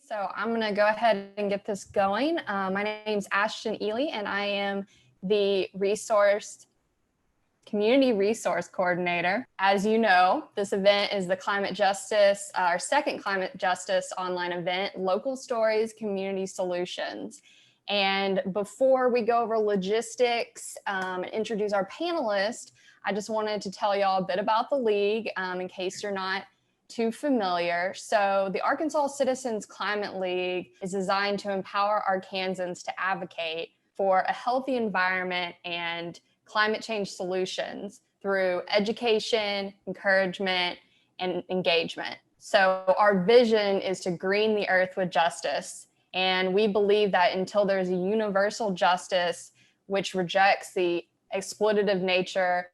So I'm going to go ahead and get this going. My name is Ashton Ely, and I am the Community Resource Coordinator. As you know, this event is the Climate Justice, our second Climate Justice online event, Local Stories, Community Solutions. And before we go over logistics and introduce our panelists, I just wanted to tell y'all a bit about the League in case you're not too familiar. So the Arkansas Citizens Climate League is designed to empower Arkansans to advocate for a healthy environment and climate change solutions through education, encouragement, and engagement. So our vision is to green the earth with justice. And we believe that until there's a universal justice which rejects the exploitative nature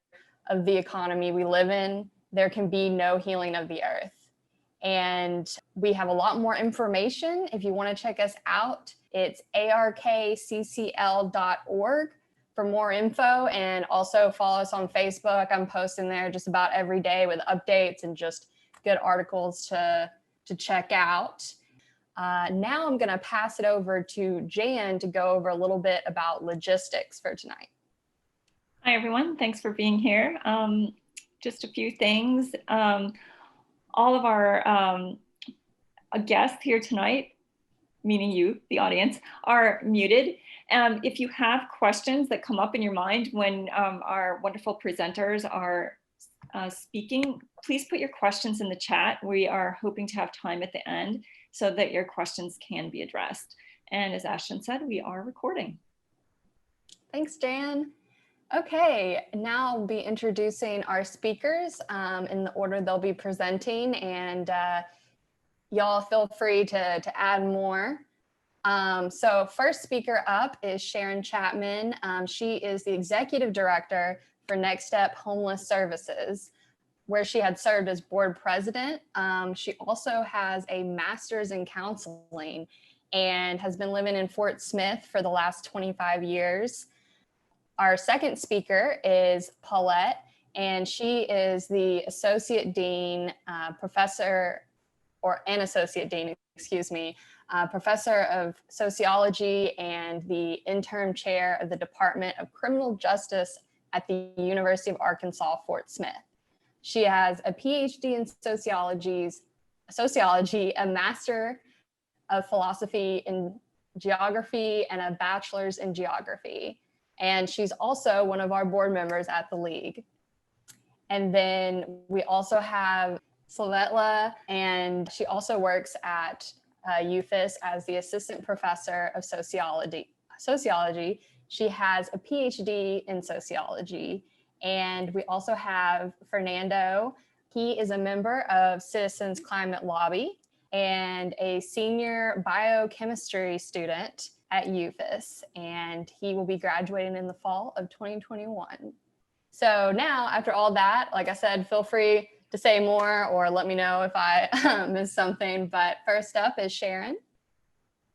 of the economy we live in, there can be no healing of the earth. And we have a lot more information. If you want to check us out, it's arkccl.org for more info, and also follow us on Facebook. I'm posting there just about every day with updates and just good articles to check out. Now I'm going to pass it over to Jan to go over a little bit about logistics for tonight. Hi, everyone. Thanks for being here. Just a few things. All of our guests here tonight, meaning you, the audience, are muted. If you have questions that come up in your mind when our wonderful presenters are speaking, please put your questions in the chat. We are hoping to have time at the end so that your questions can be addressed. And as Ashton said, we are recording. Thanks, Jan. Okay, now I'll be introducing our speakers in the order they'll be presenting, and y'all feel free to add more. So first speaker up is Sharon Chapman. She is the Executive Director for Next Step Homeless Services, where she had served as board president. She also has a master's in counseling and has been living in Fort Smith for the last 25 years. Our second speaker is Paulette, and she is the Associate Dean, Professor of Sociology and the Interim Chair of the Department of Criminal Justice at the University of Arkansas, Fort Smith. She has a PhD in sociology, a Master of Philosophy in Geography, and a Bachelor's in Geography. And she's also one of our board members at the League. And then we also have Svetla, and she also works at UFIS as the Assistant Professor of Sociology. She has a PhD in sociology. And we also have Fernando. He is a member of Citizens Climate Lobby and a senior biochemistry student at UFIS, and he will be graduating in the fall of 2021. So now, after all that, like I said, feel free to say more or let me know if I missed something, but first up is Sharon.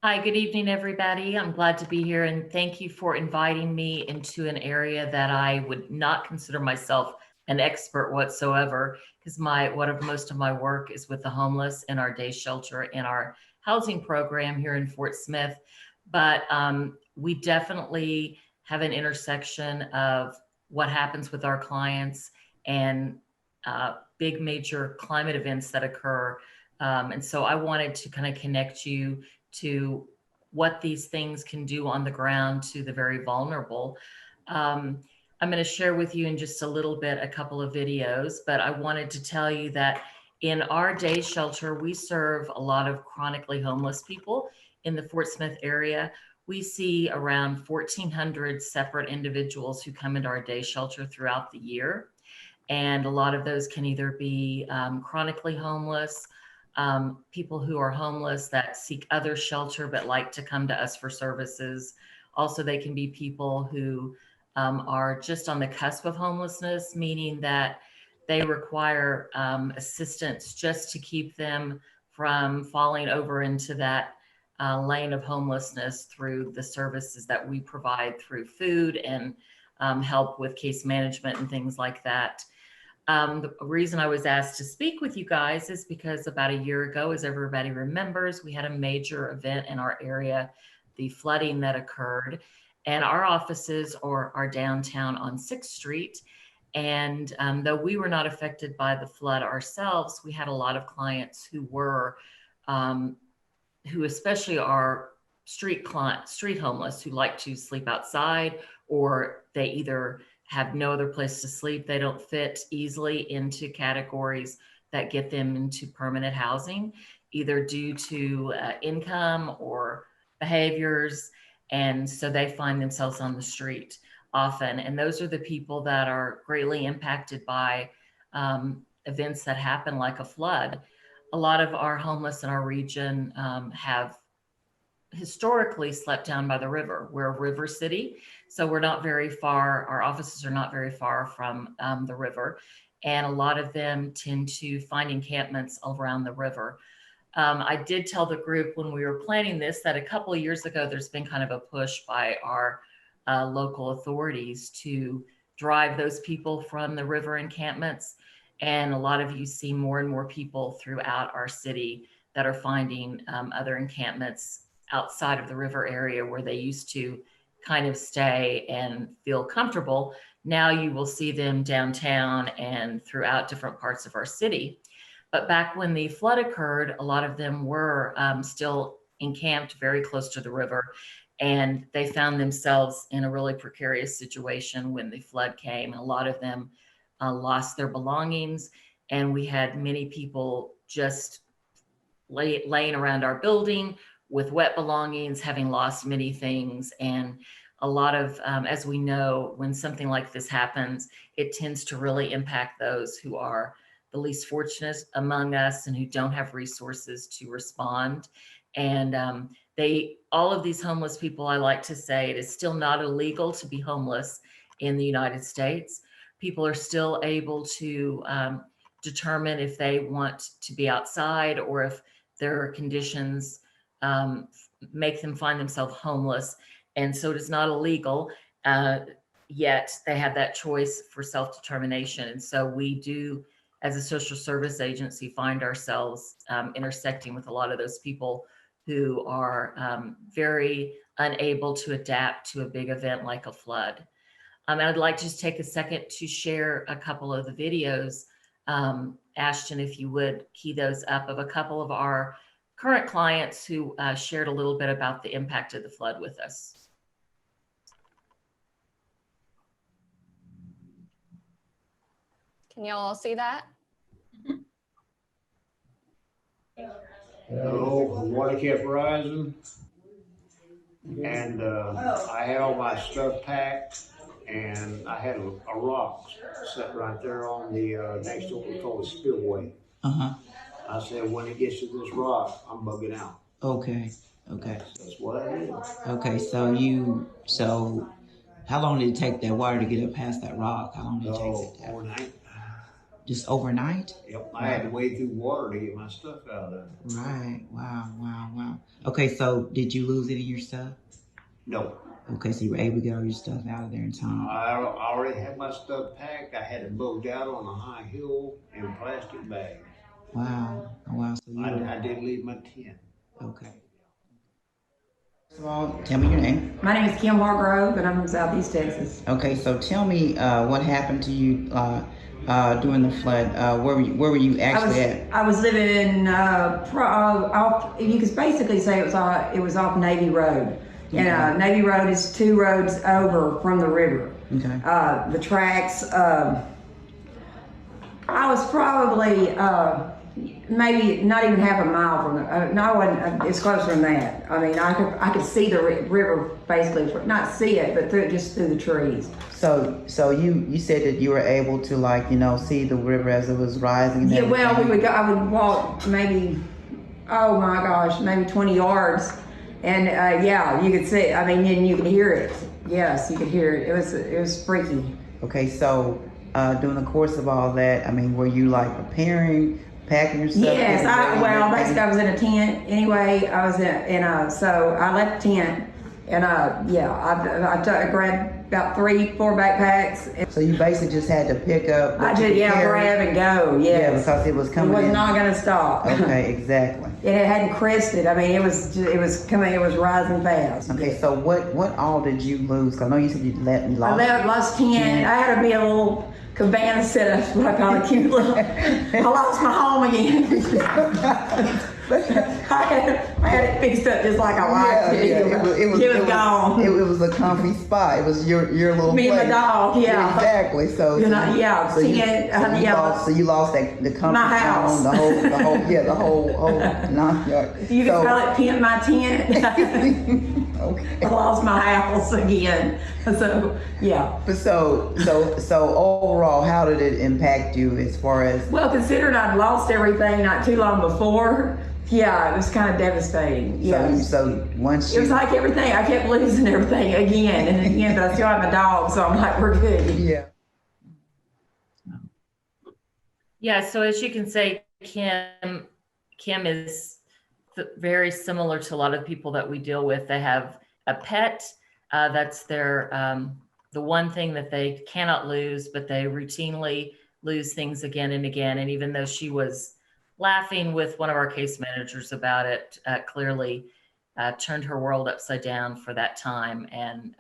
Hi, good evening, everybody. I'm glad to be here, and thank you for inviting me into an area that I would not consider myself an expert whatsoever, because most of my work is with the homeless in our day shelter and our housing program here in Fort Smith. But we definitely have an intersection of what happens with our clients and big major climate events that occur. And so I wanted to kind of connect you to what these things can do on the ground to the very vulnerable. I'm going to share with you in just a little bit a couple of videos, but I wanted to tell you that in our day shelter, we serve a lot of chronically homeless people in the Fort Smith area. We see around 1,400 separate individuals who come into our day shelter throughout the year. And a lot of those can either be chronically homeless, people who are homeless that seek other shelter but like to come to us for services. Also, they can be people who are just on the cusp of homelessness, meaning that they require assistance just to keep them from falling over into that lane of homelessness through the services that we provide through food and help with case management and things like that. The reason I was asked to speak with you guys is because about a year ago, as everybody remembers, we had a major event in our area, the flooding that occurred. And our offices are downtown on 6th Street. And though we were not affected by the flood ourselves, we had a lot of clients who were, who especially are street homeless, who like to sleep outside, or they either have no other place to sleep. They don't fit easily into categories that get them into permanent housing, either due to income or behaviors. And so they find themselves on the street often. And those are the people that are greatly impacted by events that happen like a flood. A lot of our homeless in our region have historically slept down by the river. We're a river city, so we're not very far. Our offices are not very far from the river. And a lot of them tend to find encampments around the river. I did tell the group when we were planning this that a couple of years ago, there's been kind of a push by our local authorities to drive those people from the river encampments. And a lot of you see more and more people throughout our city that are finding other encampments outside of the river area where they used to kind of stay and feel comfortable. Now you will see them downtown and throughout different parts of our city. But back when the flood occurred, a lot of them were still encamped very close to the river, and they found themselves in a really precarious situation when the flood came. A lot of them lost their belongings, and we had many people just laying around our building with wet belongings, having lost many things. And a lot of, as we know, when something like this happens, it tends to really impact those who are the least fortunate among us and who don't have resources to respond. And all of these homeless people, I like to say, it is still not illegal to be homeless in the United States. People are still able to determine if they want to be outside or if their conditions make them find themselves homeless. And so it is not illegal, yet they have that choice for self-determination. And so we do, as a social service agency, find ourselves intersecting with a lot of those people who are very unable to adapt to a big event like a flood. I'd like to just take a second to share a couple of the videos. Ashton, if you would key those up, of a couple of our current clients who shared a little bit about the impact of the flood with us. Can y'all all see that? Hello, the water kept rising, and I had all my stuff packed, and I had a rock set right there on the next to what we call the spillway. I said, when it gets to this rock, I'm bugging out. Okay. That's what I did. Okay, so how long did it take that water to get up past that rock? How long did it take that? Overnight. Just overnight? Yep, I had to wade through water to get my stuff out of there. Right, wow. Okay, so did you lose any of your stuff? No. Okay, so you were able to get all your stuff out of there in time. I already had my stuff packed. I had it booked out on a high hill in plastic bags. Wow, so I did leave my tent. Okay. First of all, tell me your name. My name is Kim Hargrove, and I'm from Southeast Texas. Okay, so tell me what happened to you during the flood. Where were you actually at? I was living off. You could basically say it was off Navy Road, and Navy Road is 2 roads over from the river. Okay. The tracks. I was probably maybe not even half a mile from the. No, I wasn't. It's closer than that. I mean, I could see the river basically, not see it, but just through the trees. So you said that you were able to see the river as it was rising. And yeah, well, everything. I would walk maybe, oh my gosh, maybe 20 yards, and yeah, you could see. I mean, and you could hear it. Yes, you could hear it. It was freaky. Okay, so during the course of all that, I mean, were you packing your stuff? Yes, basically I was in a tent anyway. I was so I left the tent, And I grabbed about 3-4 backpacks. And So you basically just had to pick up. I did, grab and go, yes. Yeah, because it was coming It was in. not gonna stop. Okay, exactly. And it hadn't crested. I mean, it was coming, it was rising fast. Okay, so what all did you lose? 'Cause I know you said you lost. I lost 10. I had to be a little cabana set up, what I call a cute little. I lost my home again. I had it fixed up just like I liked it. It was gone. It was a comfy spot. It was your little Me place. and my dog, yeah. Exactly. So you lost the comfy my house. zone, the whole 9 yard. You can call it tent my tent. Okay. I lost my house again. So yeah. But so overall, how did it impact you as far as? Well, considering I'd lost everything not too long before, yeah, it was kind of devastating. Yeah. So once you, it was like everything, I kept losing everything again and again, but I still have my dog, so I'm like, we're good. Yeah. Yeah, so as you can say, Kim is very similar to a lot of people that we deal with. They have a pet, that's their, the one thing that they cannot lose, but they routinely lose things again and again. And even though she was laughing with one of our case managers about it, clearly turned her world upside down for that time. And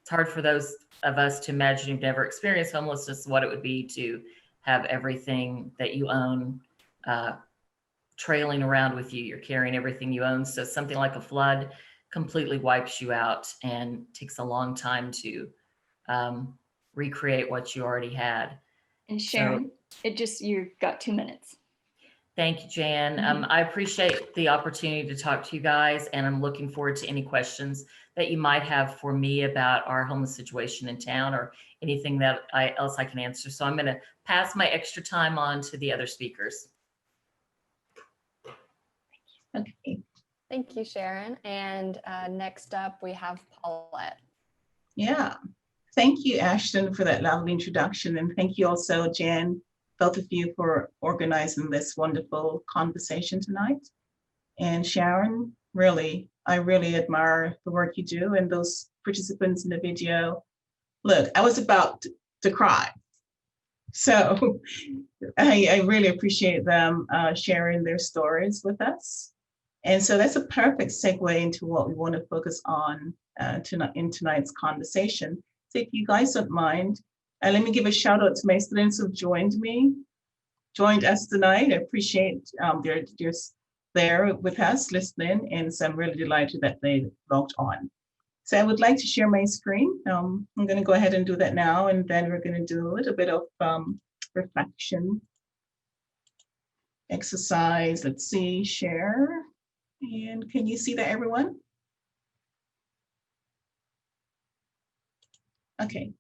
it's hard for those of us to imagine who've never experienced homelessness, what it would be to have everything that you own trailing around with you. You're carrying everything you own. So something like a flood completely wipes you out and takes a long time to recreate what you already had. And Sharon, you've got 2 minutes. Thank you, Jan. I appreciate the opportunity to talk to you guys, and I'm looking forward to any questions that you might have for me about our homeless situation in town or anything that else I can answer. So I'm going to pass my extra time on to the other speakers. Okay. Thank you, Sharon. And next up, we have Paulette. Yeah. Thank you, Ashton, for that lovely introduction. And thank you also, Jan, both of you, for organizing this wonderful conversation tonight. And Sharon, I really admire the work you do, and those participants in the video. Look, I was about to cry. So I really appreciate them sharing their stories with us. And so that's a perfect segue into what we want to focus on in tonight's conversation. So if you guys don't mind, let me give a shout out to my students who've joined us tonight. I appreciate they're just there with us listening, and so I'm really delighted that they logged on. So I would like to share my screen. I'm going to go ahead and do that now, and then we're going to do a little bit of reflection exercise. Let's see, share. And can you see that, everyone? Okay.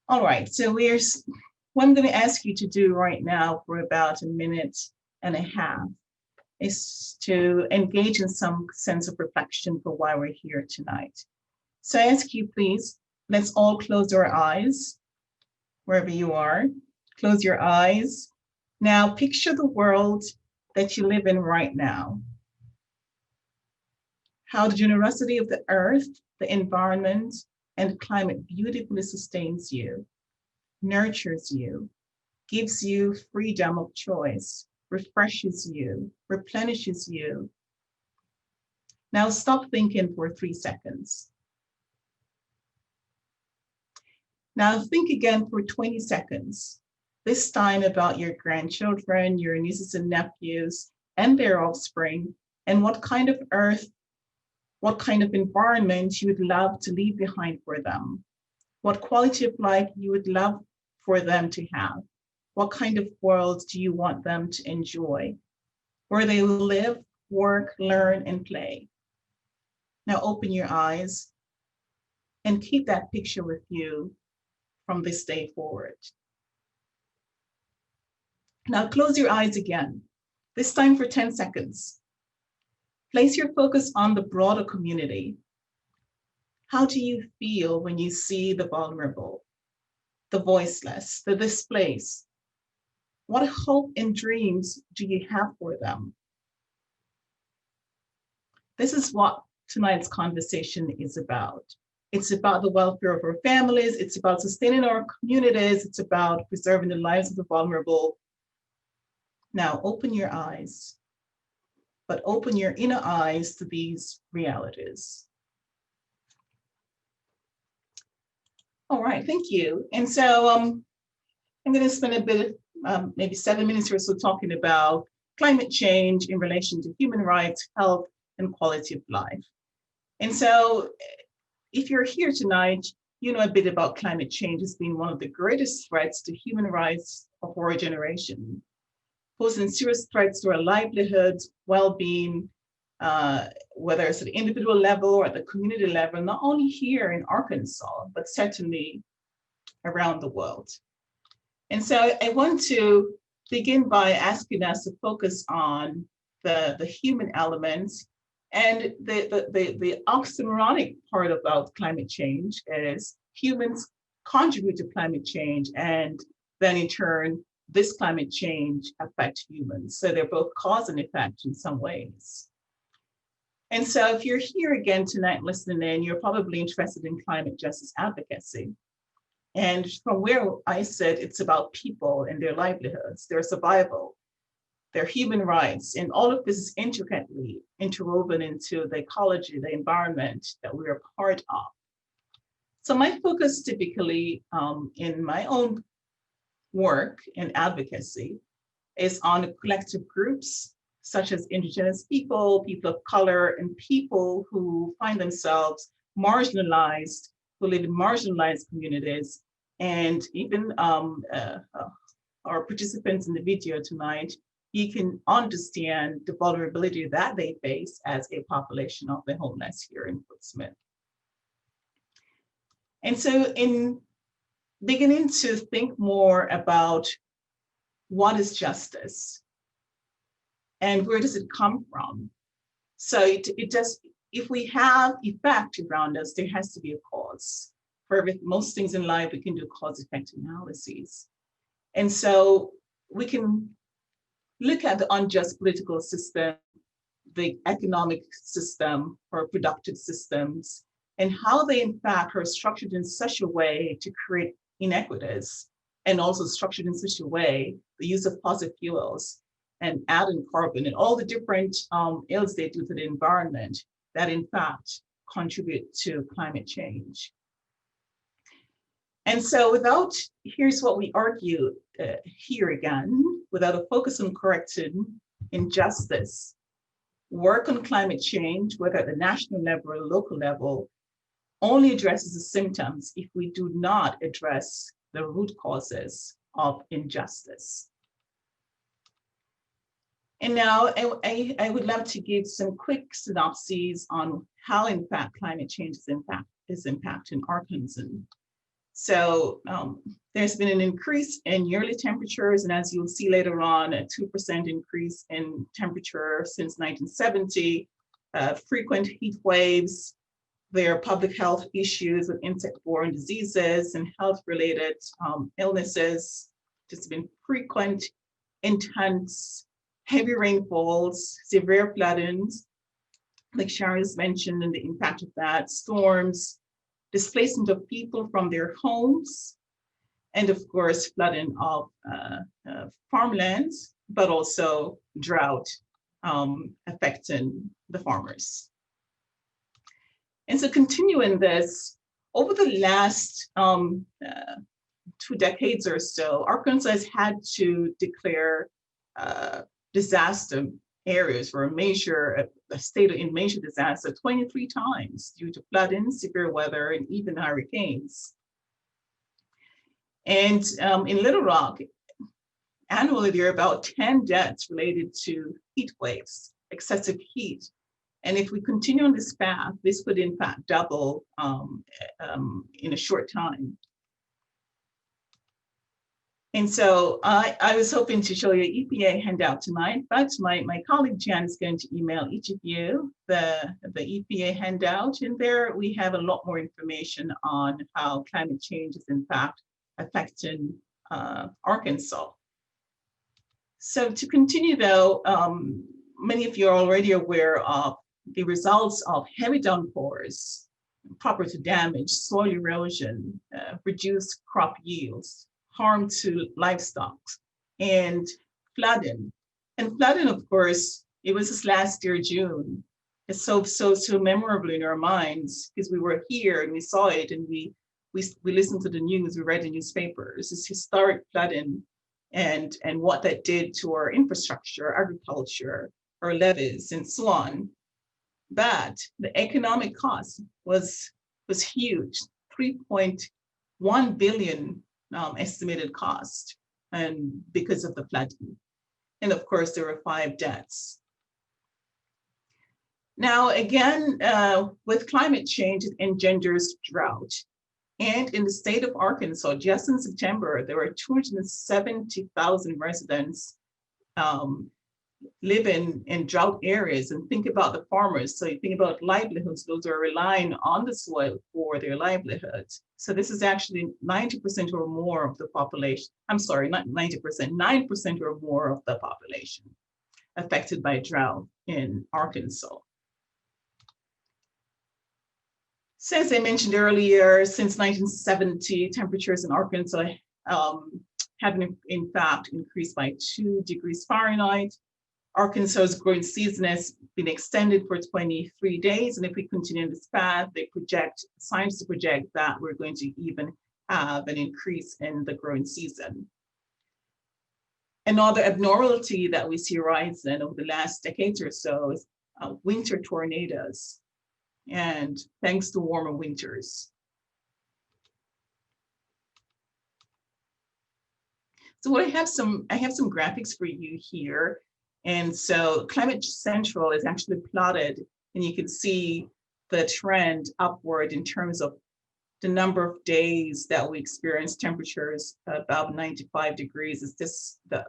All right, so what I'm going to ask you to do right now for about 1.5 minutes is to engage in some sense of reflection for why we're here tonight. So I ask you, please, let's all close our eyes, wherever you are. Close your eyes. Now picture the world that you live in right now. How the generosity of the earth, the environment, and climate beautifully sustains you, nurtures you, gives you freedom of choice, refreshes you, replenishes you. Now stop thinking for 3 seconds. Now think again for 20 seconds, this time about your grandchildren, your nieces and nephews, and their offspring, and what kind of earth, what kind of environment you would love to leave behind for them, what quality of life you would love for them to have, what kind of world do you want them to enjoy, where they will live, work, learn, and play. Now open your eyes and keep that picture with you from this day forward. Now close your eyes again, this time for 10 seconds. Place your focus on the broader community. How do you feel when you see the vulnerable, the voiceless, the displaced? What hope and dreams do you have for them? This is what tonight's conversation is about. It's about the welfare of our families. It's about sustaining our communities. It's about preserving the lives of the vulnerable. Now, open your eyes, but open your inner eyes to these realities. All right, thank you. And so I'm going to spend a bit of maybe 7 minutes or so talking about climate change in relation to human rights, health, and quality of life. And so if you're here tonight, you know a bit about climate change as being one of the greatest threats to human rights of our generation, posing serious threats to our livelihoods, well-being, whether it's at the individual level or at the community level, not only here in Arkansas, but certainly around the world. And so I want to begin by asking us to focus on the human elements. And the oxymoronic part about climate change is humans contribute to climate change, and then in turn, this climate change affects humans. So they're both cause and effect in some ways. And so if you're here again tonight listening in, you're probably interested in climate justice advocacy. And from where I sit, it's about people and their livelihoods, their survival, their human rights, and all of this is intricately interwoven into the ecology, the environment that we are part of. So my focus typically in my own work and advocacy is on collective groups such as Indigenous people, people of color, and people who find themselves marginalized, who live in marginalized communities. And even our participants in the video tonight, you can understand the vulnerability that they face as a population of the homeless here in Fort Smith. And so in beginning to think more about what is justice and where does it come from? So it just, if we have effect around us, there has to be a cause. For most things in life, we can do cause-effect analyses. And so we can look at the unjust political system, the economic system, or productive systems, and how they in fact are structured in such a way to create inequities, and also structured in such a way, the use of fossil fuels and adding carbon and all the different ills they do to the environment that in fact contribute to climate change. And so here's what we argue here again, without a focus on correcting injustice, work on climate change, whether at the national level or local level, only addresses the symptoms if we do not address the root causes of injustice. And now I would love to give some quick synopses on how in fact climate change is impacting Arkansans. So there's been an increase in yearly temperatures, and as you'll see later on, a 2% increase in temperature since 1970, frequent heat waves. There are public health issues with insect-borne diseases and health-related illnesses. There's been frequent, intense, heavy rainfalls, severe floodings, like Sharon has mentioned, and the impact of that, storms, displacement of people from their homes, and of course, flooding of farmlands, but also drought affecting the farmers. And so continuing this, over the last 2 decades or so, Arkansas has had to declare disaster areas for a state in major disaster 23 times due to flooding, severe weather, and even hurricanes. And in Little Rock, annually there are about 10 deaths related to heat waves, excessive heat. And if we continue on this path, this could in fact double in a short time. And so I was hoping to show you an EPA handout tonight, but my colleague Jan is going to email each of you the EPA handout. And there we have a lot more information on how climate change is in fact affecting Arkansas. So to continue though, many of you are already aware of the results of heavy downpours, property damage, soil erosion, reduced crop yields, harm to livestock, and flooding. And flooding, of course, it was this last year, June. It's so memorable in our minds because we were here and we saw it, and we listened to the news, we read the newspapers. It's historic flooding and what that did to our infrastructure, agriculture, our levees, and so on. But the economic cost was huge, 3.1 billion estimated cost, and because of the flooding. And of course, there were 5 deaths. Now, again, with climate change, it engenders drought. And in the state of Arkansas, just in September, there were 270,000 residents living in drought areas. And think about the farmers. So you think about livelihoods, those are relying on the soil for their livelihoods. So this is actually 90% or more of the population. I'm sorry, not 90%, 9% or more of the population affected by drought in Arkansas. So as I mentioned earlier, since 1970, temperatures in Arkansas have in fact increased by 2 degrees Fahrenheit. Arkansas's growing season has been extended for 23 days. And if we continue this path, scientists project that we're going to even have an increase in the growing season. Another abnormality that we see rising over the last decade or so is winter tornadoes, and thanks to warmer winters. So I have some graphics for you here. And so Climate Central is actually plotted, and you can see the trend upward in terms of the number of days that we experience temperatures above 95 degrees. It's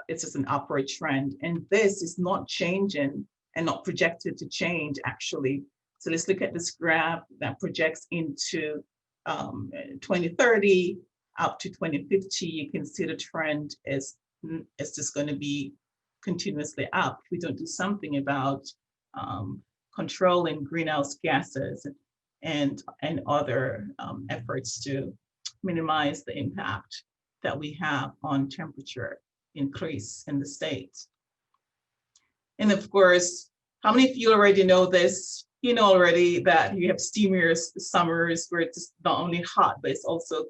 just an upward trend. And this is not changing and not projected to change, actually. So let's look at this graph that projects into 2030 up to 2050. You can see the trend is just going to be continuously up. If we don't do something about controlling greenhouse gases and other efforts to minimize the impact that we have on temperature increase in the state. And of course, how many of you already know this? You know already that you have steamier summers where it's not only hot, but it's also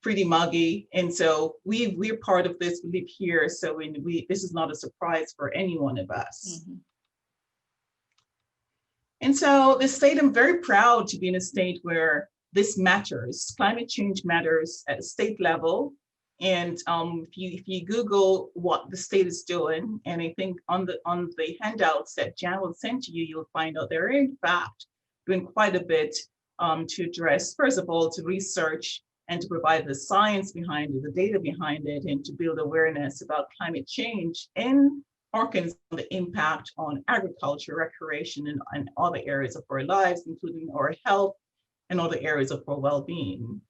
pretty muggy. And so we're part of this, we live here. So this is not a surprise for any one of us. Mm-hmm. And so the state, I'm very proud to be in a state where this matters. Climate change matters at a state level. And if you Google what the state is doing, and I think on the handouts that Jan will send to you, you'll find out they're in fact doing quite a bit to address, first of all, to research and to provide the science behind it, the data behind it, and to build awareness about climate change in Arkansas, the impact on agriculture, recreation, and other areas of our lives, including our health and other areas of our well-being.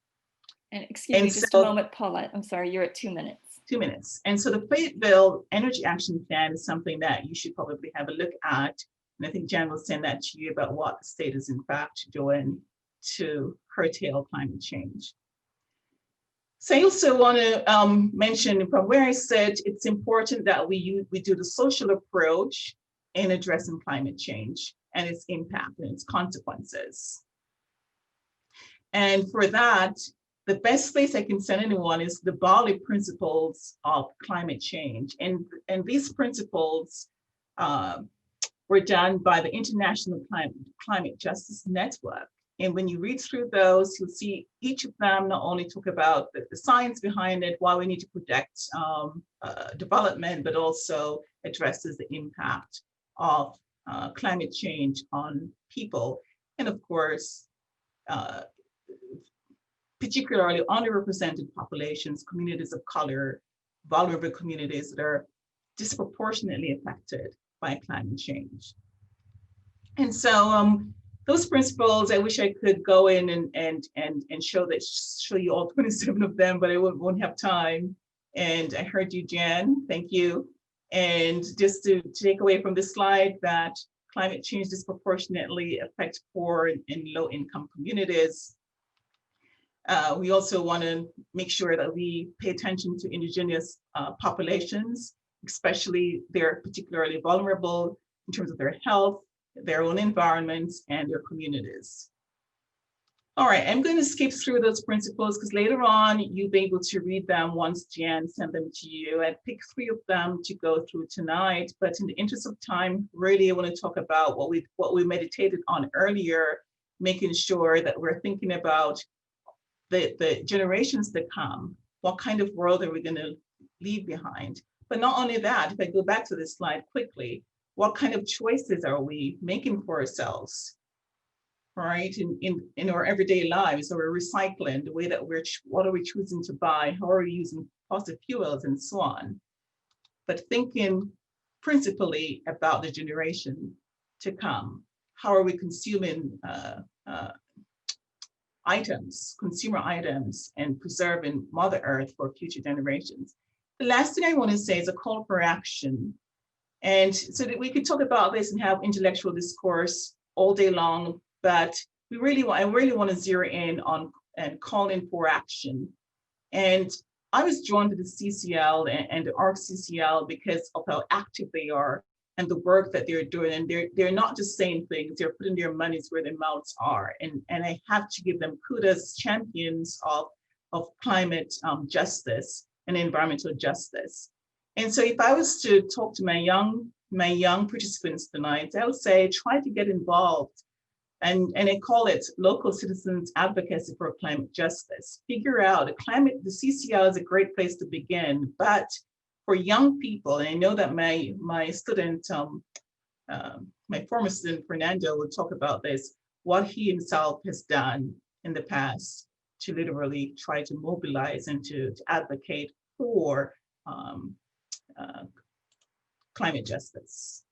And excuse me, just a moment, Paulette. I'm sorry, you're at 2 minutes. 2 minutes. And so the Fayetteville Energy Action Plan is something that you should probably have a look at. And I think Jan will send that to you about what the state is in fact doing to curtail climate change. So I also want to mention from where I said it's important that we do the social approach in addressing climate change and its impact and its consequences. And for that, the best place I can send anyone is the Bali principles of climate change. And these principles were done by the International Climate Justice Network. And when you read through those, you'll see each of them not only talk about the science behind it, why we need to protect development, but also addresses the impact of climate change on people. And of course, particularly underrepresented populations, communities of color, vulnerable communities that are disproportionately affected by climate change. And so those principles, I wish I could go in and show you all 27 of them, but I won't have time. And I heard you, Jan, thank you. And just to take away from this slide that climate change disproportionately affects poor and low-income communities. We also want to make sure that we pay attention to indigenous populations, especially they're particularly vulnerable in terms of their health, their own environments, and their communities. All right, I'm going to skip through those principles because later on you'll be able to read them once Jan sent them to you. I picked 3 of them to go through tonight, but in the interest of time, really I want to talk about what we meditated on earlier, making sure that we're thinking about the generations to come. What kind of world are we going to leave behind? But not only that, if I go back to this slide quickly, what kind of choices are we making for ourselves? Right, in our everyday lives, or recycling, the way that what are we choosing to buy, how are we using fossil fuels, and so on. But thinking principally about the generation to come. How are we consuming consumer items, and preserving Mother Earth for future generations? The last thing I want to say is a call for action. And so that we could talk about this and have intellectual discourse all day long, but I really want to zero in on and calling for action. And I was drawn to the CCL and the ArcCCL because of how active they are and the work that they're doing. And they're not just saying things, they're putting their monies where their mouths are. And I have to give them kudos, champions of climate justice and environmental justice. And so if I was to talk to my young participants tonight, I would say, try to get involved. And I call it local citizens advocacy for climate justice. Figure out the CCL is a great place to begin, but for young people, and I know that my student, my former student Fernando will talk about this, what he himself has done in the past to literally try to mobilize and to advocate for climate justice.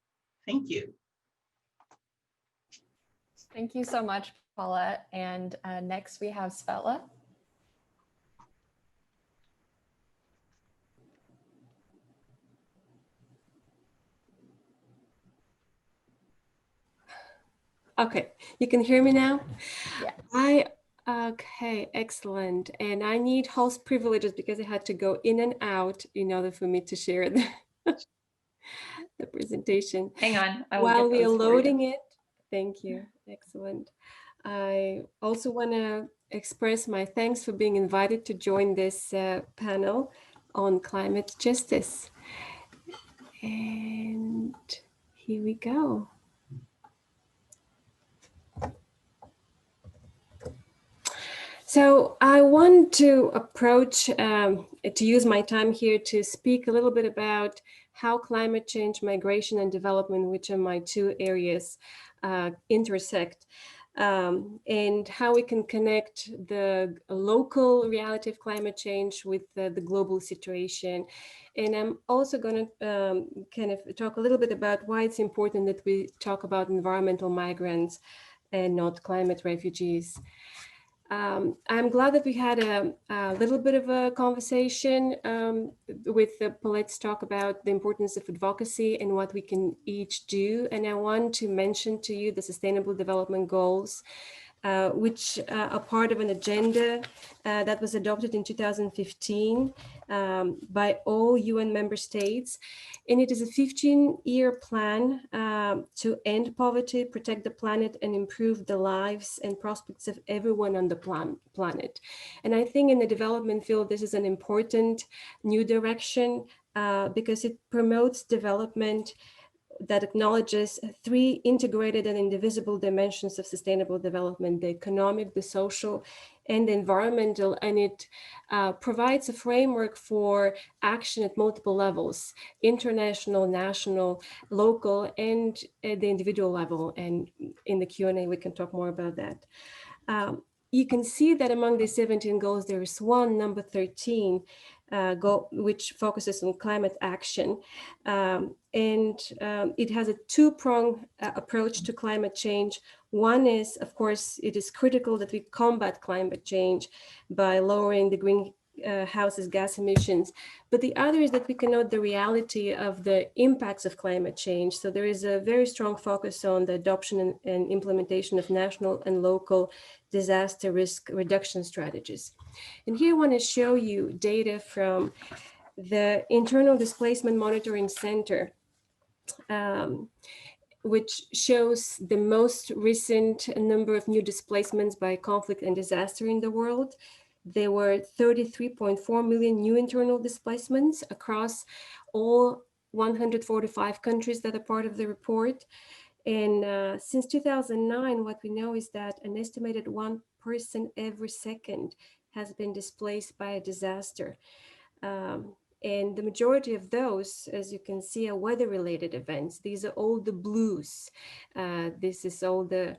Thank you. Thank you so much, Paulette. And next we have Svetla. Okay, you can hear me now? Yes. Okay, excellent. And I need host privileges because I had to go in and out in order for me to share the presentation. Hang on, I will While get we are those for loading you. it, thank you, excellent. I also want to express my thanks for being invited to join this panel on climate justice. And here we go. So I want to approach, to use my time here to speak a little bit about how climate change, migration, and development, which are my 2 areas, intersect, and how we can connect the local reality of climate change with the global situation. And I'm also going to kind of talk a little bit about why it's important that we talk about environmental migrants and not climate refugees. I'm glad that we had a little bit of a conversation with Paulette's talk about the importance of advocacy and what we can each do. And I want to mention to you the Sustainable Development Goals, which are part of an agenda that was adopted in 2015 by all UN member states. And it is a 15-year plan to end poverty, protect the planet, and improve the lives and prospects of everyone on the planet. And I think in the development field, this is an important new direction because it promotes development that acknowledges 3 integrated and indivisible dimensions of sustainable development: the economic, the social, and the environmental. And it provides a framework for action at multiple levels: international, national, local, and at the individual level. And in the Q&A, we can talk more about that. You can see that among the 17 goals, there is one, number 13, goal, which focuses on climate action. It has a 2-pronged approach to climate change. One is, of course, it is critical that we combat climate change by lowering the greenhouse gas emissions, but the other is that we can note the reality of the impacts of climate change. So there is a very strong focus on the adoption and implementation of national and local disaster risk reduction strategies. And here I want to show you data from the Internal Displacement Monitoring Center, which shows the most recent number of new displacements by conflict and disaster in the world. There were 33.4 million new internal displacements across all 145 countries that are part of the report. And since 2009, what we know is that an estimated 1 person every second has been displaced by a disaster. And the majority of those, as you can see, are weather-related events. These are all the blues. This is all the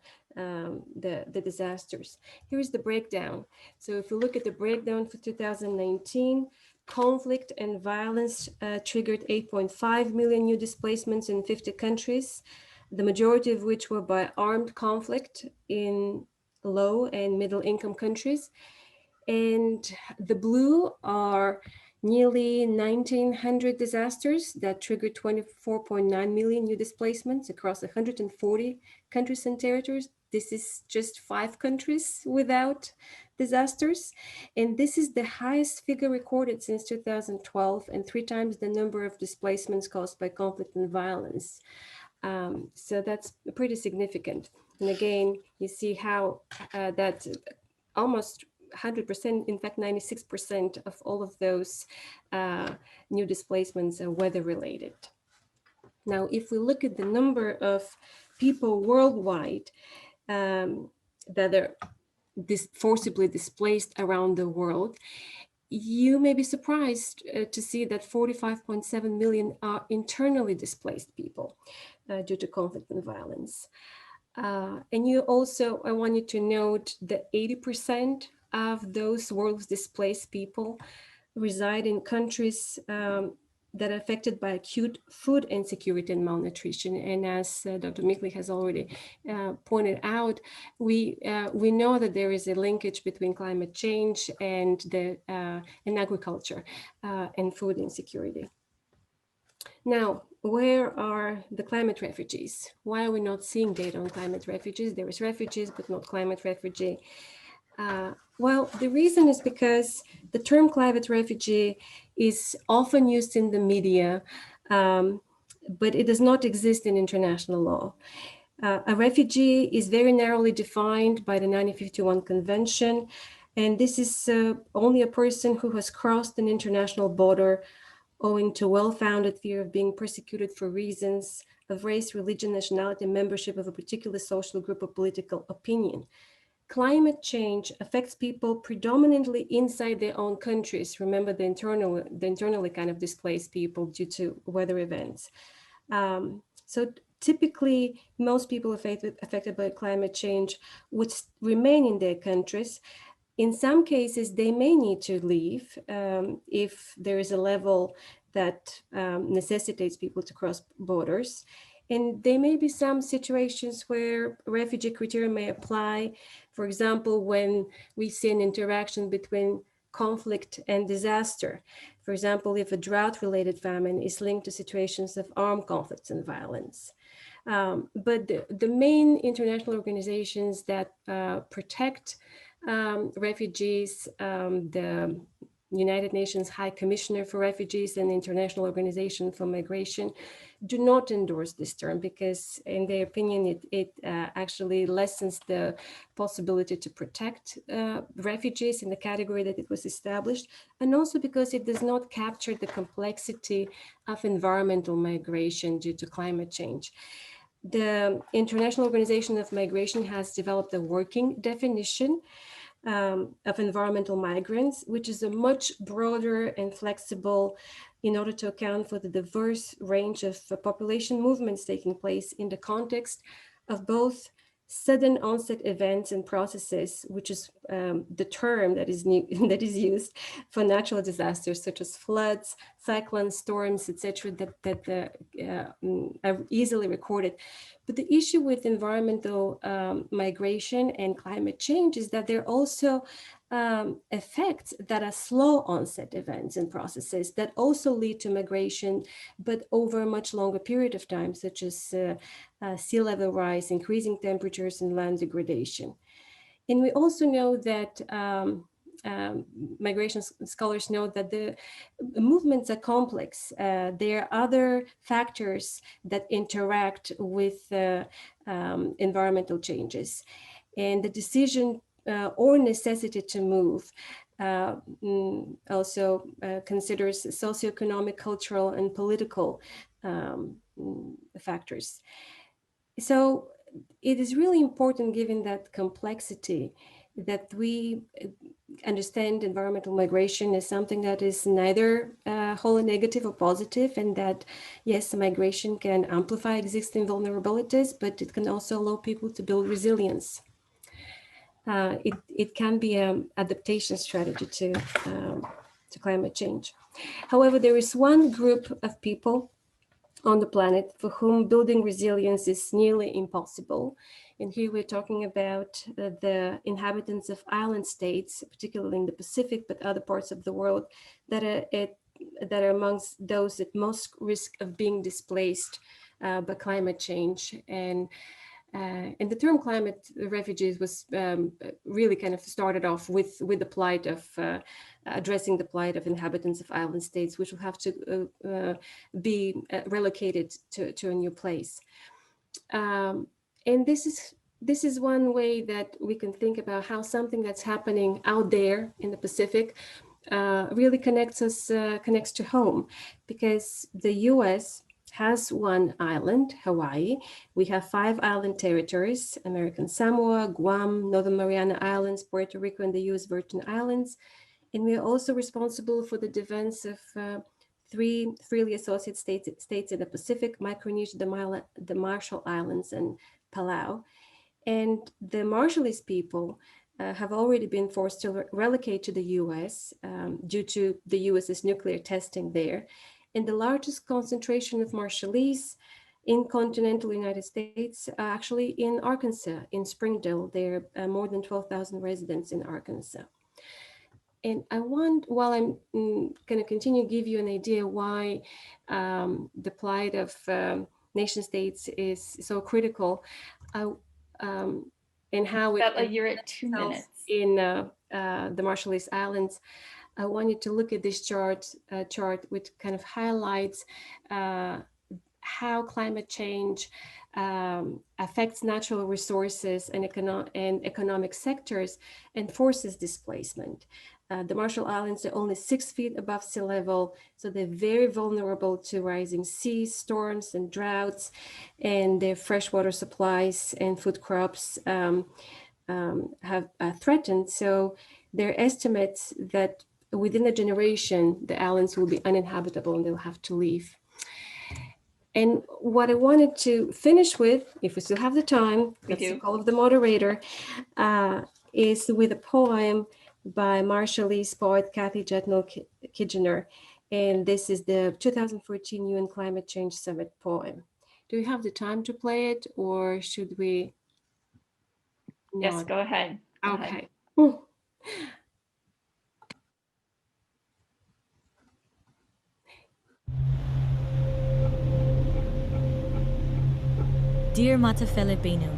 disasters. Here's the breakdown. So if you look at the breakdown for 2019, conflict and violence triggered 8.5 million new displacements in 50 countries, the majority of which were by armed conflict in low and middle income countries. And the blue are nearly 1,900 disasters that triggered 24.9 million new displacements across 140 countries and territories. This is just 5 countries without disasters. And this is the highest figure recorded since 2012 and 3 times the number of displacements caused by conflict and violence. So that's pretty significant. And again, you see how that almost 100%, in fact, 96% of all of those new displacements are weather related. Now, if we look at the number of people worldwide that are forcibly displaced around the world, you may be surprised to see that 45.7 million are internally displaced people due to conflict and violence. And you also, I want you to note that 80% of those world's displaced people reside in countries that are affected by acute food insecurity and malnutrition. And as Dr. Meikle has already pointed out, we know that there is a linkage between climate change and agriculture and food insecurity. Now, where are the climate refugees? Why are we not seeing data on climate refugees? There is refugees, but not climate refugee. Well, the reason is because the term climate refugee is often used in the media, but it does not exist in international law. A refugee is very narrowly defined by the 1951 Convention, and this is only a person who has crossed an international border owing to well-founded fear of being persecuted for reasons of race, religion, nationality, and membership of a particular social group or political opinion. Climate change affects people predominantly inside their own countries. Remember the internally kind of displaced people due to weather events. So typically, most people affected by climate change would remain in their countries. In some cases, they may need to leave if there is a level that necessitates people to cross borders. And there may be some situations where refugee criteria may apply. For example, when we see an interaction between conflict and disaster. For example, if a drought-related famine is linked to situations of armed conflicts and violence. But the main international organizations that protect refugees, the United Nations High Commissioner for Refugees and International Organization for Migration do not endorse this term because, in their opinion, it actually lessens the possibility to protect refugees in the category that it was established, and also because it does not capture the complexity of environmental migration due to climate change. The International Organization of Migration has developed a working definition of environmental migrants, which is a much broader and flexible in order to account for the diverse range of population movements taking place in the context of both sudden onset events and processes, which is the term that is used for natural disasters such as floods, cyclones, storms, etc., that are easily recorded. But the issue with environmental migration and climate change is that they're also effects that are slow onset events and processes that also lead to migration, but over a much longer period of time, such as sea level rise, increasing temperatures, and land degradation. And we also know that migration scholars know that the movements are complex. There are other factors that interact with environmental changes. And the decision or necessity to move also considers socioeconomic, cultural, and political factors. So it is really important, given that complexity, that we understand environmental migration as something that is neither wholly negative or positive, and that, yes, migration can amplify existing vulnerabilities, but it can also allow people to build resilience. It can be an adaptation strategy to climate change. However, there is one group of people on the planet for whom building resilience is nearly impossible. And here we're talking about the inhabitants of island states, particularly in the Pacific, but other parts of the world that are amongst those at most risk of being displaced by climate change. And the term climate refugees was really kind of started off with the plight of addressing the plight of inhabitants of island states, which will have to be relocated to a new place. And this is one way that we can think about how something that's happening out there in the Pacific really connects to home, because the U.S. has one island, Hawaii. We have 5 island territories: American Samoa, Guam, Northern Mariana Islands, Puerto Rico, and the U.S. Virgin Islands. And we are also responsible for the defense of 3 freely associated states in the Pacific: Micronesia, the Marshall Islands, and Palau. And the Marshallese people have already been forced to relocate to the U.S. Due to the U.S.'s nuclear testing there. And the largest concentration of Marshallese in continental United States are actually in Arkansas, in Springdale. There are more than 12,000 residents in Arkansas. And while I'm going to continue to give you an idea why the plight of nation states is so critical, and how Svetla, you're at 2 minutes. In the Marshallese Islands, I want you to look at this chart, which kind of highlights how climate change affects natural resources and economic sectors and forces displacement. The Marshall Islands are only 6 feet above sea level, so they're very vulnerable to rising seas, storms, and droughts, and their freshwater supplies and food crops have threatened. So there are estimates that within a generation, the islands will be uninhabitable and they'll have to leave. And what I wanted to finish with, if we still have the time, that's the call of the moderator, is with a poem by Marshallese poet Kathy Jetnall-Kitchener. And this is the 2014 UN Climate Change Summit poem. Do we have the time to play it, or should we? Yes, go ahead. Okay. Dear Matafele Benu,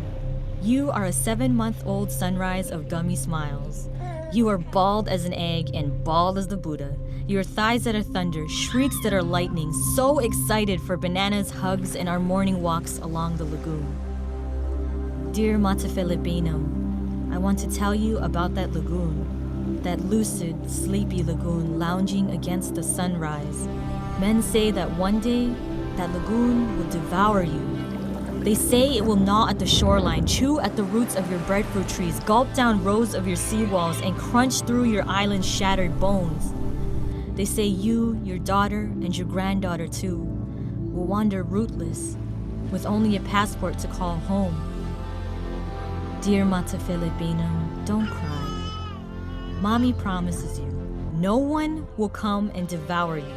you are a 7-month-old sunrise of gummy smiles. You are bald as an egg and bald as the Buddha. Your thighs that are thunder, shrieks that are lightning, so excited for bananas, hugs, and our morning walks along the lagoon. Dear Matafele Benu, I want to tell you about that lagoon, that lucid, sleepy lagoon lounging against the sunrise. Men say that one day, that lagoon will devour you. They say it will gnaw at the shoreline, chew at the roots of your breadfruit trees, gulp down rows of your seawalls, and crunch through your island's shattered bones. They say you, your daughter, and your granddaughter too, will wander rootless, with only a passport to call home. Dear Matafele Benu, don't cry. Mommy promises you, no one will come and devour you.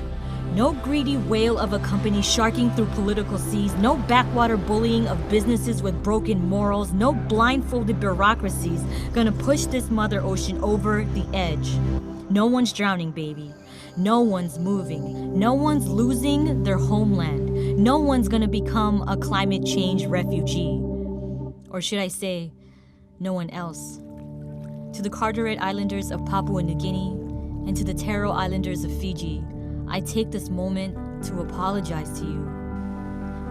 No greedy whale of a company sharking through political seas. No backwater bullying of businesses with broken morals. No blindfolded bureaucracies gonna push this mother ocean over the edge. No one's drowning, baby. No one's moving. No one's losing their homeland. No one's gonna become a climate change refugee. Or should I say, no one else. To the Carteret Islanders of Papua New Guinea and to the Taro Islanders of Fiji, I take this moment to apologize to you.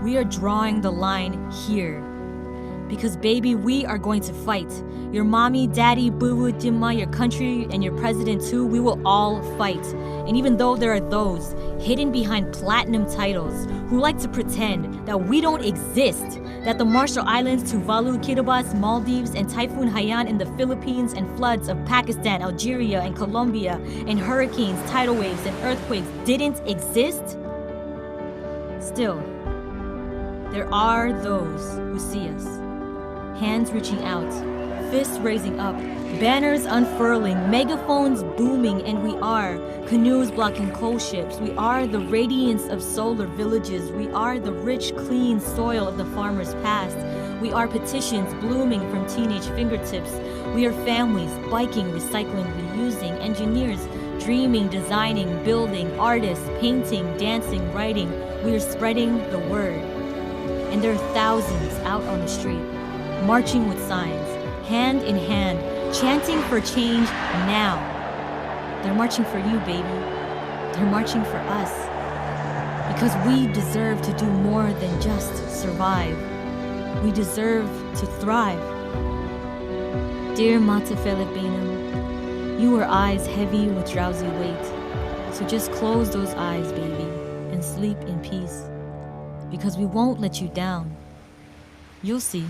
We are drawing the line here. Because baby, we are going to fight. Your mommy, daddy, boo-boo, dimma, your country, and your president too, we will all fight. And even though there are those hidden behind platinum titles who like to pretend that we don't exist, that the Marshall Islands, Tuvalu, Kiribati, Maldives, and Typhoon Haiyan in the Philippines, and floods of Pakistan, Algeria, and Colombia, and hurricanes, tidal waves, and earthquakes didn't exist, still, there are those who see us. Hands reaching out, fists raising up, banners unfurling, megaphones booming, and we are canoes blocking coal ships. We are the radiance of solar villages. We are the rich, clean soil of the farmer's past. We are petitions blooming from teenage fingertips. We are families biking, recycling, reusing, engineers dreaming, designing, building, artists painting, dancing, writing. We are spreading the word. And there are thousands out on the street, marching with signs, hand in hand, chanting for change now. They're marching for you, baby. They're marching for us. Because we deserve to do more than just survive. We deserve to thrive. Dear Mata Filipino, you are eyes heavy with drowsy weight. So just close those eyes, baby, and sleep in peace. Because we won't let you down. You'll see.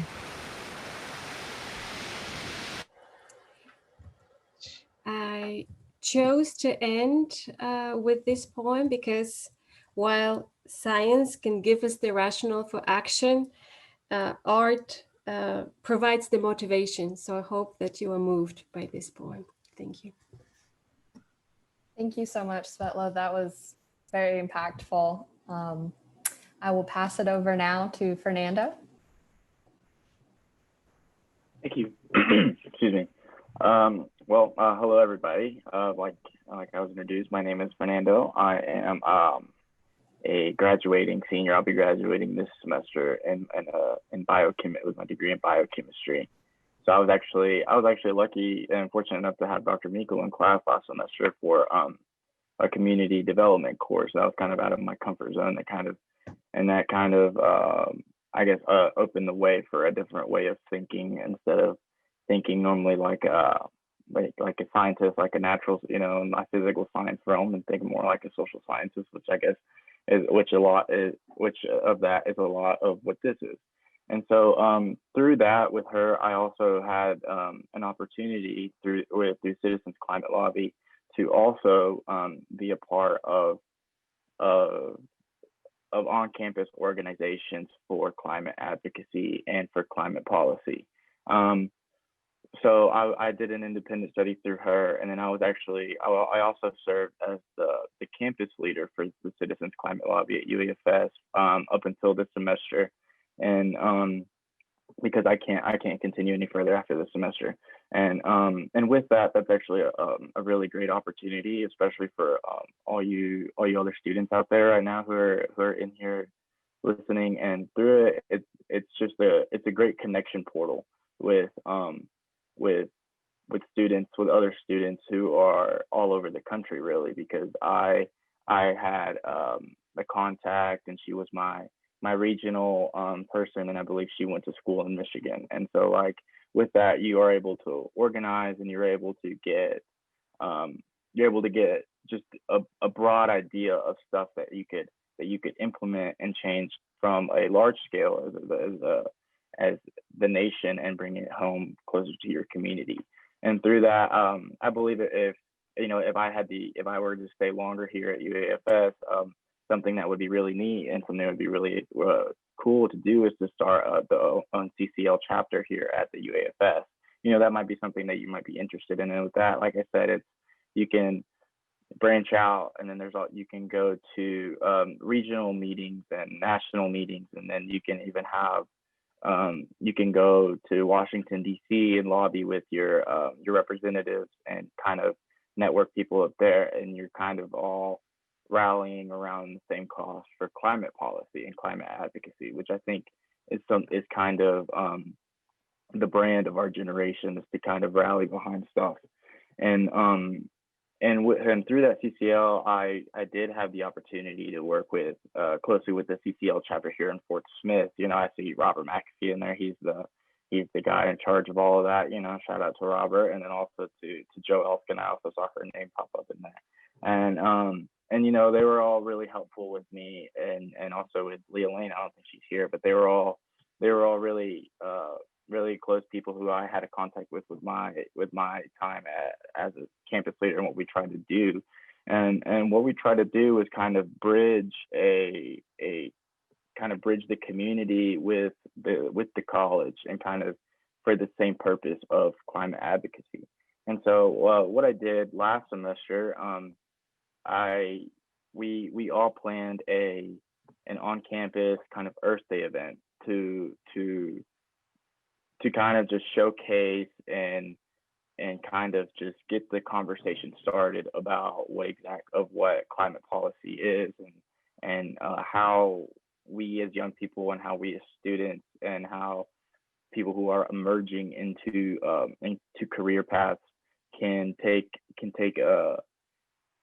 I chose to end with this poem because while science can give us the rationale for action, art provides the motivation. So I hope that you are moved by this poem. Thank you. Thank you so much, Svetla. That was very impactful. I will pass it over now to Fernando. Thank you. Excuse me. Well, hello everybody. Like I was introduced, my name is Fernando. I am a graduating senior. I'll be graduating this semester in biochem with my degree in biochemistry. So I was actually lucky and fortunate enough to have Dr. Meikle in class last semester for a community development course. That was kind of out of my comfort zone. That kind of I guess opened the way for a different way of thinking instead of thinking normally like a scientist, like a natural, in my physical science realm, and think more like a social scientist, which I guess which of that is a lot of what this is. And so through that with her, I also had an opportunity through Citizens Climate Lobby to also be a part of on-campus organizations for climate advocacy and for climate policy. So I did an independent study through her, and then I also served as the campus leader for the Citizens Climate Lobby at UAFS up until this semester, and because I can't continue any further after this semester, and with that, that's actually a really great opportunity, especially for all you other students out there right now who are in here listening, and through it, it's a great connection portal with students, with other students who are all over the country, really, because I had a contact, and she was my regional person, and I believe she went to school in Michigan. And so like with that, you are able to organize, and you're able to get just a broad idea of stuff that you could implement and change from a large scale as the nation, and bring it home closer to your community. And through that, I believe if I were to stay longer here at UAFS, something that would be really neat and something that would be really cool to do is to start the CCL chapter here at the UAFS. That might be something that you might be interested in. And with that, like I said, you can branch out, and then you can go to regional meetings and national meetings, and then you can even have you can go to Washington D.C. and lobby with your representatives and kind of network people up there, and you're kind of all rallying around the same cause for climate policy and climate advocacy, which I think is kind of the brand of our generation, is to kind of rally behind stuff. And through that CCL, I did have the opportunity to work with closely with the CCL chapter here in Fort Smith. You know, I see Robert McAfee in there. He's the guy in charge of all of that. You know, shout out to Robert, and then also to Joe Elkin. I also saw her name pop up in there. And you know, they were all really helpful with me, and also with Leah Lane. I don't think she's here, but they were all really really close people who I had a contact with my time as a campus leader, and what we tried to do. And what we tried to do was kind of bridge bridge the community with the college, and kind of for the same purpose of climate advocacy. And so what I did last semester, we all planned an on-campus kind of Earth Day event to kind of just showcase and kind of just get the conversation started about what climate policy is, and how we as young people, and how we as students, and how people who are emerging into career paths can take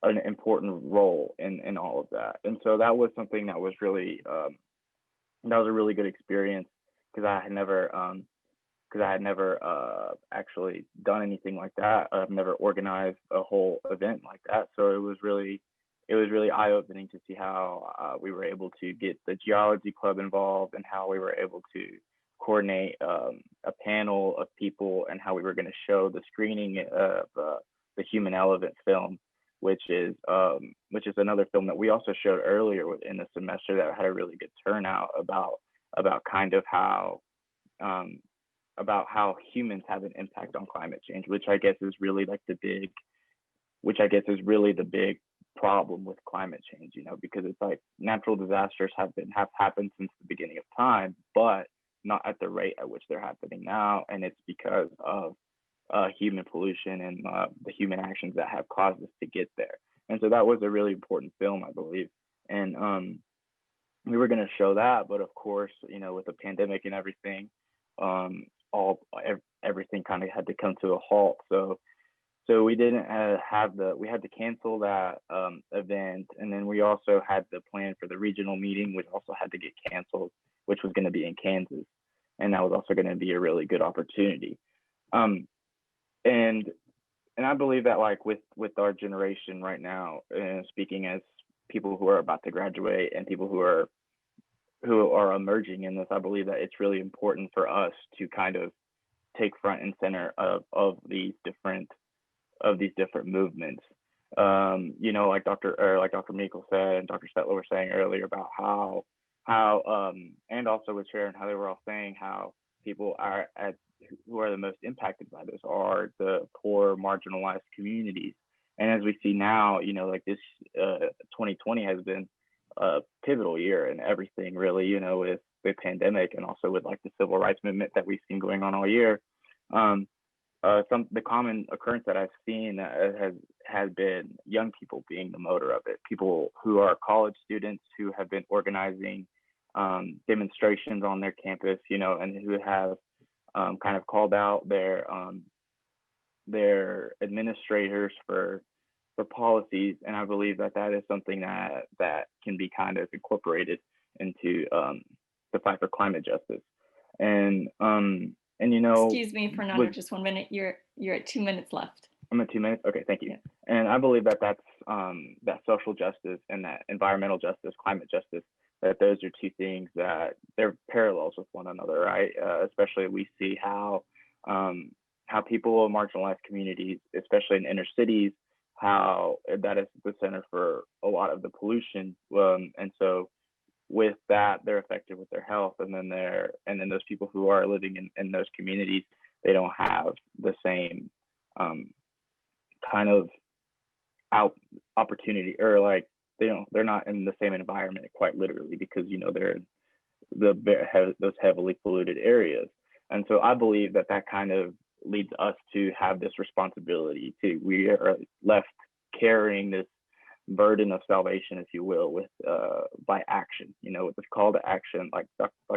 an important role in all of that. And so that was something that was really that was a really good experience, because I had never actually done anything like that. I've never organized a whole event like that. So it was really eye-opening to see how we were able to get the geology club involved, and how we were able to coordinate a panel of people, and how we were going to show the screening of the Human Element film, which is another film that we also showed earlier in the semester that had a really good turnout about kind of how humans have an impact on climate change, which I guess is really the big problem with climate change, you know, because it's like natural disasters have happened since the beginning of time, but not at the rate at which they're happening now, and it's because of human pollution and the human actions that have caused us to get there. And so that was a really important film, I believe, and we were going to show that, but of course, you know, with the pandemic and everything, everything kind of had to come to a halt. So we didn't we had to cancel that event, and then we also had the plan for the regional meeting, which also had to get canceled, which was going to be in Kansas, and that was also going to be a really good opportunity. And I believe that, like, with our generation right now, speaking as people who are about to graduate and people who are emerging in this, I believe that it's really important for us to kind of take front and center of these different movements. You know, like Dr. Meikle said, and Dr. Svetla were saying earlier about how and also with Sharon, how they were all saying how people who are the most impacted by this are the poor, marginalized communities. And as we see now, you know, like this 2020 has been a pivotal year in everything, really, you know, with the pandemic, and also with like the civil rights movement that we've seen going on all year. The common occurrence that I've seen has been young people being the motor of it. People who are college students who have been organizing demonstrations on their campus, you know, and who have kind of called out their administrators for policies. And I believe that is something that can be kind of incorporated into the fight for climate justice. And you know, excuse me, Fernando, just 1 minute. You're at 2 minutes left. I'm at 2 minutes. Okay, thank you. Yeah. And I believe that's that social justice and that environmental justice, climate justice, that those are two things that they're parallels with one another, right? Especially we see how people in marginalized communities, especially in inner cities, how that is the center for a lot of the pollution. And so with that, they're affected with their health, and then those people who are living in those communities, they don't have the same kind of opportunity, or like they're not in the same environment quite literally, because they're in those heavily polluted areas. And so I believe that kind of leads us to have this responsibility to, we are left carrying this burden of salvation, if you will, with by action, with this call to action, like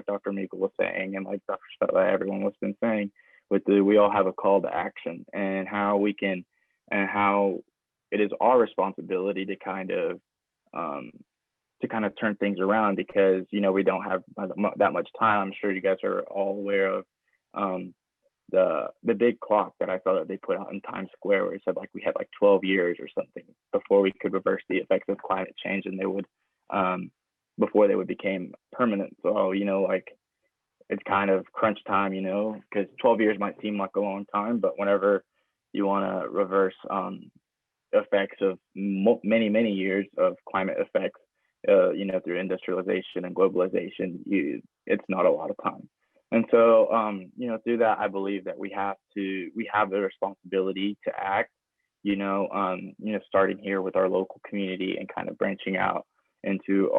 Dr. Meikle was saying, and like Dr. Svetla, everyone has been saying, we all have a call to action, and how it is our responsibility to kind of turn things around, because we don't have that much time. I'm sure you guys are all aware of the big clock that I saw that they put out in Times Square, where it said like we had like 12 years or something before we could reverse the effects of climate change, and they would before they would become permanent. So like it's kind of crunch time, because 12 years might seem like a long time, but whenever you want to reverse effects of many years of climate effects, through industrialization and globalization, it's not a lot of time. And so, through that, I believe that we have the responsibility to act, starting here with our local community and kind of branching out into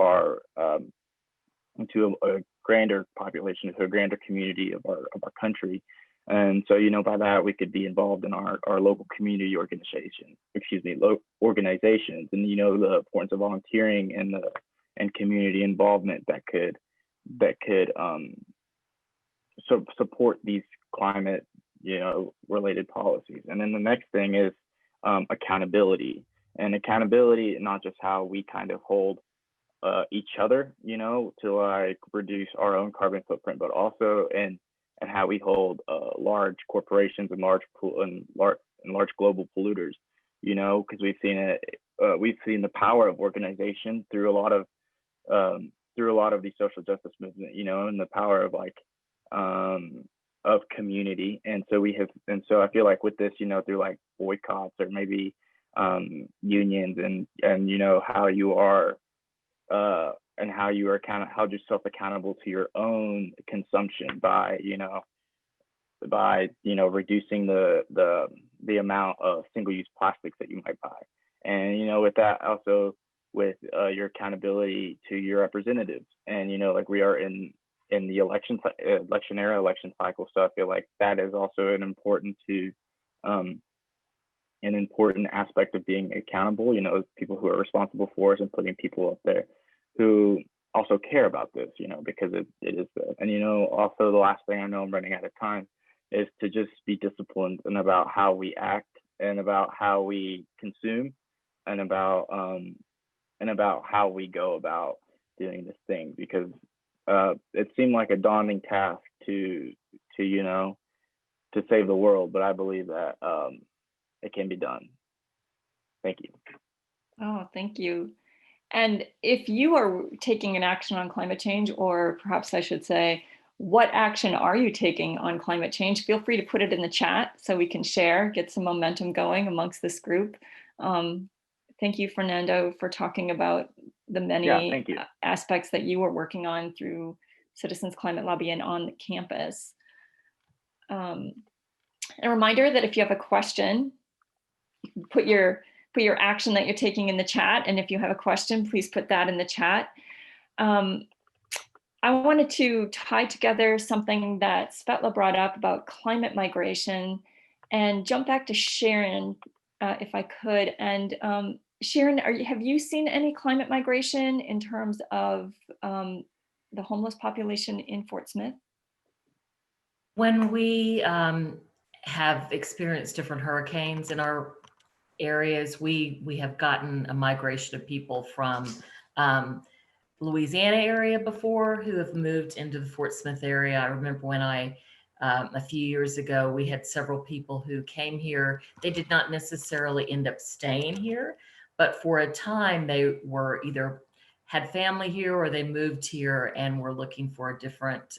into a grander population, into a grander community of our country. And so, by that, we could be involved in our local community organizations, organizations, and, the importance of volunteering and community involvement that could support these climate, related policies. And then the next thing is accountability, and accountability, not just how we kind of hold each other, to like reduce our own carbon footprint, but also and how we hold large corporations and large global polluters, because we've seen the power of organization through a lot of the social justice movement, and the power of of community. And so I feel like with this, through like boycotts or maybe unions and how you are and how you are held yourself accountable to your own consumption by reducing the amount of single-use plastics that you might buy. And with that, also with your accountability to your representatives. And like we are in the election cycle, so I feel like that is also an important aspect of being accountable, people who are responsible for us, and putting people up there who also care about this, because it is good. And also the last thing, I know I'm running out of time, is to just be disciplined and about how we act, and about how we consume, and about how we go about doing this thing, because it seemed like a daunting task to save the world, but I believe that it can be done. Thank you. Oh, thank you. And if you are taking an action on climate change, or perhaps I should say, what action are you taking on climate change? Feel free to put it in the chat so we can share, get some momentum going amongst this group. Thank you, Fernando, for talking about the many aspects that you are working on through Citizens Climate Lobby and on the campus. A reminder that if you have a question, put your action that you're taking in the chat. And if you have a question, please put that in the chat. I wanted to tie together something that Svetla brought up about climate migration and jump back to Sharon, if I could. And Sharon, have you seen any climate migration in terms of the homeless population in Fort Smith? When we have experienced different hurricanes in our areas, we have gotten a migration of people from Louisiana area before, who have moved into the Fort Smith area. I remember when a few years ago, we had several people who came here. They did not necessarily end up staying here, but for a time they were either had family here or they moved here and were looking for a different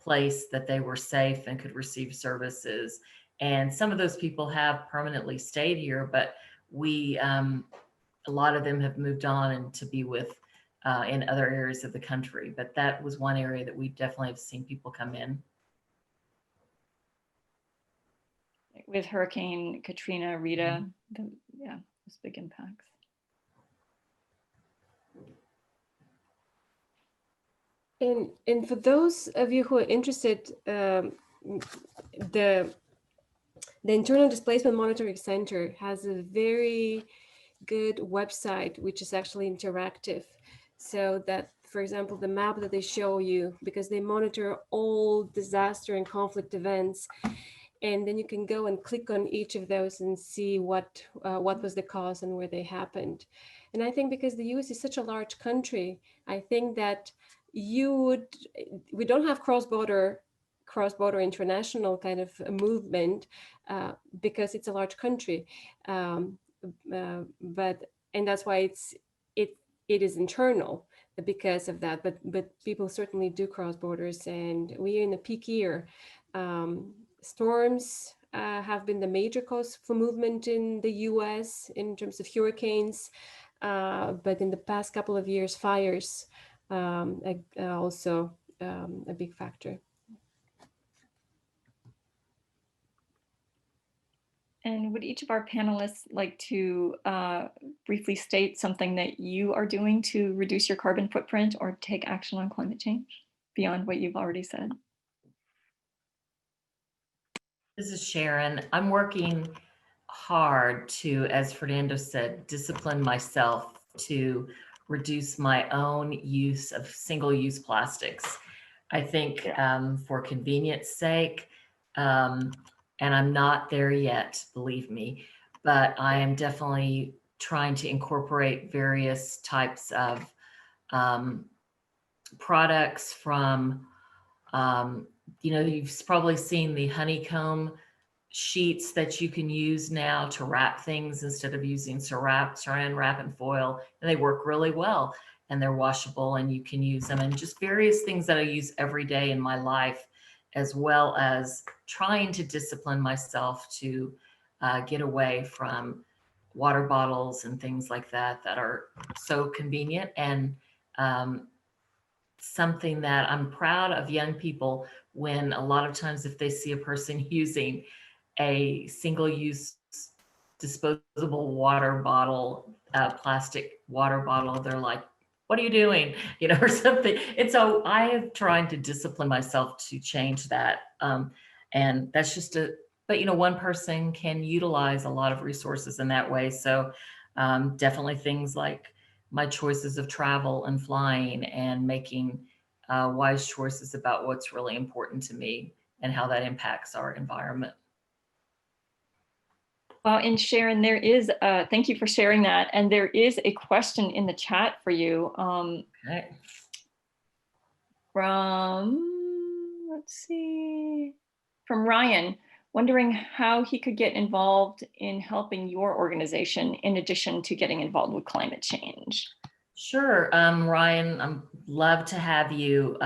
place that they were safe and could receive services. And some of those people have permanently stayed here, but a lot of them have moved on and to be with in other areas of the country. But that was one area that we definitely have seen people come in. With Hurricane Katrina, Rita, those big impacts. And for those of you who are interested, the Internal Displacement Monitoring Center has a very good website, which is actually interactive. So that, for example, the map that they show you, because they monitor all disaster and conflict events, and then you can go and click on each of those and see what was the cause and where they happened. And I think because the US is such a large country, I think that we don't have cross-border international kind of a movement because it's a large country. And that's why it is internal because of that. But people certainly do cross borders, and we are in a peak year. Storms have been the major cause for movement in the US in terms of hurricanes. But in the past couple of years, fires also a big factor. And would each of our panelists like to briefly state something that you are doing to reduce your carbon footprint or take action on climate change beyond what you've already said? This is Sharon. I'm working hard to, as Fernando said, discipline myself to reduce my own use of single-use plastics. I think for convenience sake, and I'm not there yet, believe me, but I am definitely trying to incorporate various types of products from, you've probably seen the honeycomb sheets that you can use now to wrap things instead of using saran wrap and foil, and they work really well, and they're washable and you can use them, and just various things that I use every day in my life, as well as trying to discipline myself to get away from water bottles and things like that that are so convenient, and something that I'm proud of young people when a lot of times if they see a person using a single-use disposable water bottle, plastic water bottle, they're like, what are you doing? Or something. And so I am trying to discipline myself to change that. And that's just but one person can utilize a lot of resources in that way. So definitely things like my choices of travel and flying and making wise choices about what's really important to me and how that impacts our environment. Well, and Sharon, there is, thank you for sharing that. And there is a question in the chat for you Okay. from, let's see, from Ryan, wondering how he could get involved in helping your organization in addition to getting involved with climate change. Sure, Ryan, I'd love to have you.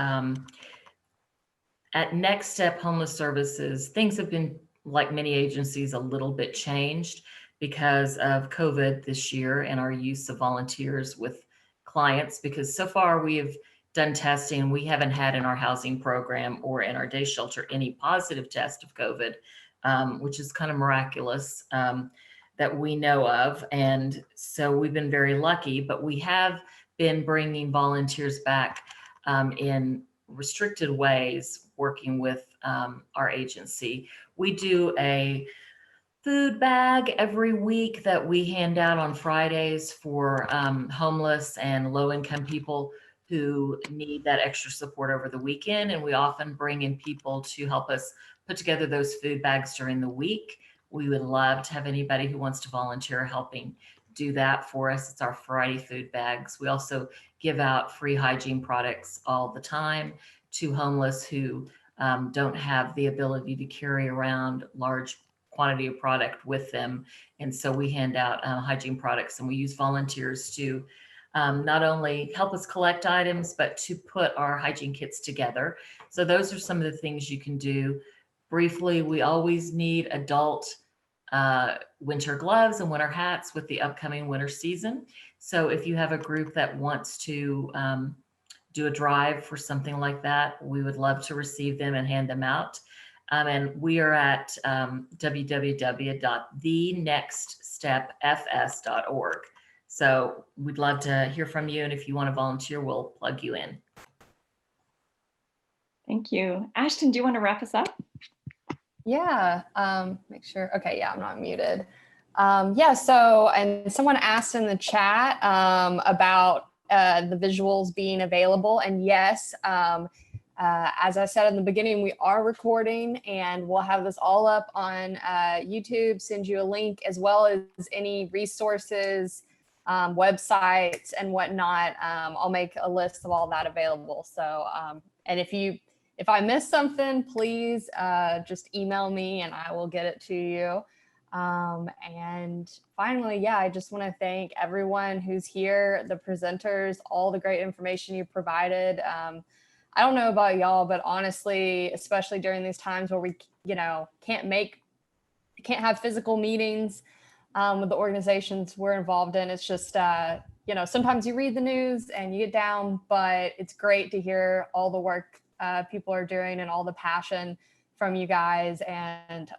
At Next Step Homeless Services, things have been, like many agencies, a little bit changed because of COVID this year and our use of volunteers with clients, because so far we have done testing. We haven't had in our housing program or in our day shelter any positive test of COVID, which is kind of miraculous that we know of. And so we've been very lucky, but we have been bringing volunteers back in restricted ways, working with our agency. We do a food bag every week that we hand out on Fridays for homeless and low-income people who need that extra support over the weekend. And we often bring in people to help us put together those food bags during the week. We would love to have anybody who wants to volunteer helping do that for us. It's our Friday food bags. We also give out free hygiene products all the time to homeless who don't have the ability to carry around large quantity of product with them. And so we hand out hygiene products, and we use volunteers to not only help us collect items, but to put our hygiene kits together. So those are some of the things you can do. Briefly, we always need adult winter gloves and winter hats with the upcoming winter season. So if you have a group that wants to do a drive for something like that, we would love to receive them and hand them out. And we are at www.thenextstepfs.org. So we'd love to hear from you. And if you want to volunteer, we'll plug you in. Thank you. Ashton, do you want to wrap us up? Yeah, make sure. Okay, yeah, I'm not muted. Yeah, so, and someone asked in the chat about the visuals being available. And yes, as I said in the beginning, we are recording and we'll have this all up on YouTube, send you a link, as well as any resources, websites and whatnot. I'll make a list of all that available. So, and if I miss something, please just email me and I will get it to you. And finally, yeah, I just want to thank everyone who's here, the presenters, all the great information you provided. I don't know about y'all, but honestly, especially during these times where we, can't have physical meetings with the organizations we're involved in, it's just, sometimes you read the news and you get down, but it's great to hear all the work people are doing and all the passion from you guys. And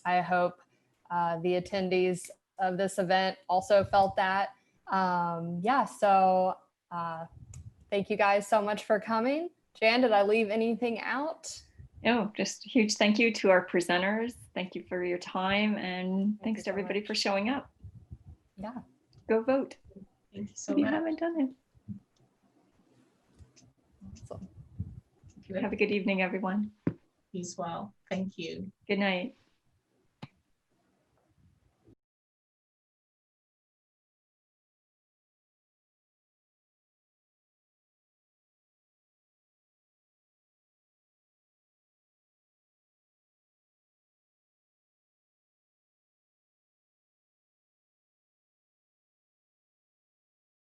I hope the attendees of this event also felt that. So thank you guys so much for coming. Jan, did I leave anything out? No, just a huge thank you to our presenters. Thank you for your time, and thanks to everybody for showing up. Yeah. Go vote. Thank you so If you much. haven't done it. Awesome. Have a good evening, everyone. You as well. Thank you. Good night.